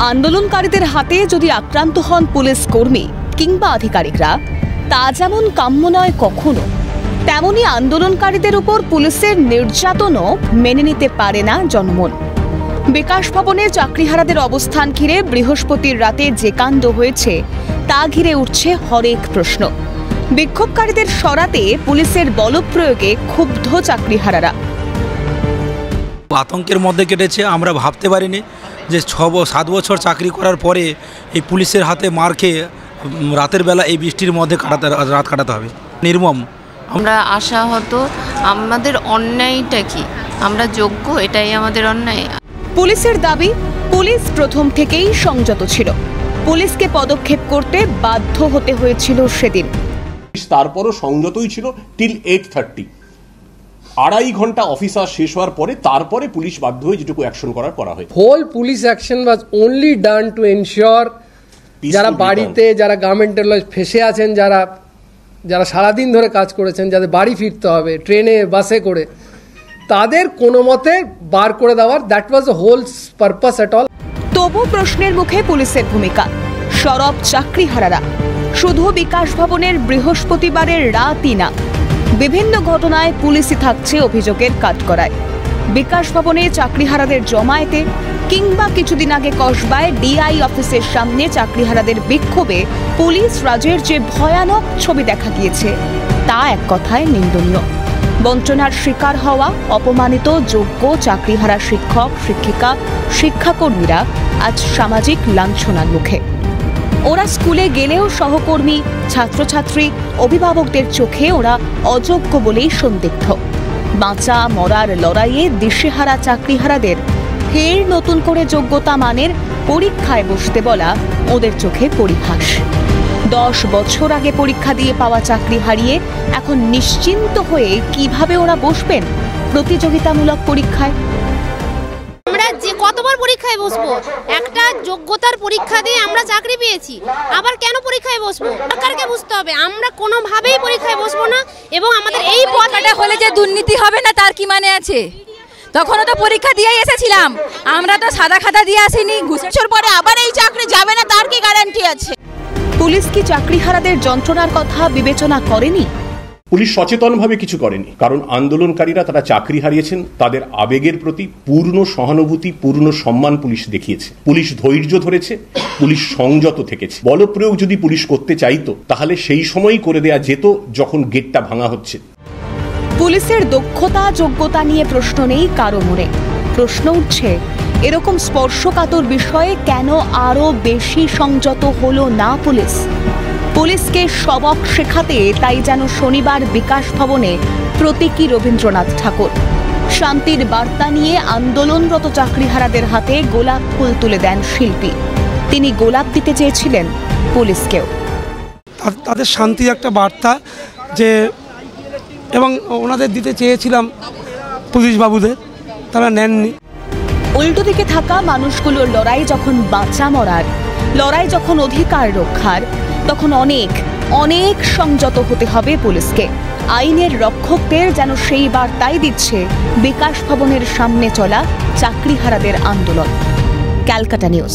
আন্দোলনকারীদের হাতে যদি আক্রান্ত হন পুলিশ কর্মী কিংবা আধিকারিকরা, তা যেমন কাম্য নয় কখনো, তেমনি আন্দোলনকারীদের উপর পুলিশের নির্যাতনও মেনে নিতে পারে না জনমন। বিকাশ ভবনে চাকরিহারাদের অবস্থান ঘিরে বৃহস্পতির রাতে যে কাণ্ড হয়েছে তা ঘিরে উঠছে হরেক প্রশ্ন। বিক্ষোভকারীদের সরাতে পুলিশের বলপ্রয়োগে ক্ষুব্ধ চাকরিহারারা। আতঙ্কের মধ্যে কেটেছে। আমরা ভাবতে পারিনি যে 7 বছর চাকরি করার পরে এই পুলিশের হাতে মার খেয়ে রাতের বেলা এই বৃষ্টির মধ্যে রাত কাটাতে হবে। নির্মম। আমরা আশা হতো আমাদের অন্যায়টা কি, আমরা যোগ্য, এটাই আমাদের অন্যায়। পুলিশের দাবি, পুলিশ প্রথম থেকেই সংযত ছিল, পুলিশকে পদক্ষেপ করতে বাধ্য হতে হয়েছিল সেদিন। তারপরও সংযতই ছিল টিল 8:30। 2.5 ঘন্টা অফিসার শেষ হওয়ার পরে তারপরে পুলিশ বাধ্য হয়ে যেটুকু অ্যাকশন করা হয়। Whole police action was only done to ensure যারা বাড়িতে, যারা গার্মেন্টের ফেসে আছেন, যারা সারাদিন ধরে কাজ করেছেন, যাদের বাড়ি ফিরতে হবে ট্রেনে বাসে করে, তাদের কোনো মতে বার করে দেওয়ার, that was the whole purpose at all. তবু প্রশ্নের মুখে পুলিশের ভূমিকা। সরব চাকরিহারারা। শুধু বিকাশ ভবনের বৃহস্পতিবারের রাতই না, বিভিন্ন ঘটনায় পুলিশই থাকছে অভিযোগের কাঠগড়ায়। বিকাশ ভবনে চাকরিহারাদের জমায়েতে কিংবা কিছুদিন আগে কসবায় ডিআই অফিসের সামনে চাকরিহারাদের বিক্ষোভে পুলিশ রাজের যে ভয়ানক ছবি দেখা গিয়েছে তা এক কথায় নিন্দনীয়। বঞ্চনার শিকার হওয়া অপমানিত যোগ্য চাকরিহারা শিক্ষক, শিক্ষিকা, শিক্ষাকর্মীরা আজ সামাজিক লাঞ্ছনার মুখে। ওরা স্কুলে গেলেও সহকর্মী, ছাত্রছাত্রী, অভিভাবকদের চোখে ওরা অযোগ্য বলেই সন্দিগ্ধ। বাঁচা মরার লড়াইয়ে দিশেহারা চাকরিহারাদের ফের নতুন করে যোগ্যতা মানের পরীক্ষায় বসতে বলা ওদের চোখে পরিহাস। 10 বছর আগে পরীক্ষা দিয়ে পাওয়া চাকরি হারিয়ে এখন নিশ্চিন্ত হয়ে কিভাবে ওরা বসবেন প্রতিযোগিতামূলক পরীক্ষায়? আমরা যে কতবার পরীক্ষায় বসবো? একটা যোগ্যতার পরীক্ষা দিয়ে আমরা চাকরি পেয়েছি, আবার কেন পরীক্ষায় বসবো? সরকারকে বুঝতে হবে আমরা কোনোভাবেই পরীক্ষায় বসবো না। এবং আমাদের এই পথটা হলে যে দুর্নীতি হবে না তার কি মানে আছে? তখনও তো পরীক্ষা দিয়ে এসেছিলাম, আমরা তো সাদা খাতা দিয়ে আসিনি। ঘুষের পরে আবার এই চাকরি যাবে না তার কি গ্যারান্টি আছে? পুলিশ কি চাকরিহারাদের যন্ত্রণার কথা বিবেচনা করেনি? পুলিশ সচেতনভাবে কিছু করেনি, কারণ আন্দোলনকারীরা তারা চাকরি হারিয়েছেন, তাদের আবেগের প্রতি পূর্ণ সহানুভূতি, পূর্ণ সম্মান পুলিশ দেখিয়েছে। পুলিশ ধৈর্য ধরেছে, পুলিশ সংযত থেকেছে। বলপ্রয়োগ যদি পুলিশ করতে চাইতো তাহলে সেই সময়ই করে দেয়া যেত যখন গেটটা ভাঙা হচ্ছে। পুলিশের দক্ষতা যোগ্যতা নিয়ে প্রশ্ন নেই কারো মনে। প্রশ্ন উঠছে এরকম স্পর্শকাতর বিষয়ে কেন আরো বেশি সংযত হলো না পুলিশ? পুলিশকে সবক শেখাতে তাই যেন শনিবার বিকাশ ভবনে প্রতীকী রবীন্দ্রনাথ ঠাকুর। শান্তির বার্তা নিয়ে আন্দোলনরত চাকরিহারাদের হাতে গোলাপ ফুল তুলে দেন শিল্পী। তিনি গোলাপ দিতে চেয়েছিলেন পুলিশকেও। তাদের শান্তির একটা বার্তা যে, এবং ওনাদের দিতে চেয়েছিলাম পুলিশ বাবুদের, তারা নেননি। উল্টো দিকে থাকা মানুষগুলোর লড়াই যখন বাঁচা মরার, লড়াই যখন অধিকার রক্ষার, তখন অনেক অনেক সংযত হতে হবে পুলিশকে। আইনের রক্ষকদের যেন সেই বার্তাই দিচ্ছে বিকাশ ভবনের সামনে চলা চাকরিহারাদের আন্দোলন। ক্যালকাটা নিউজ।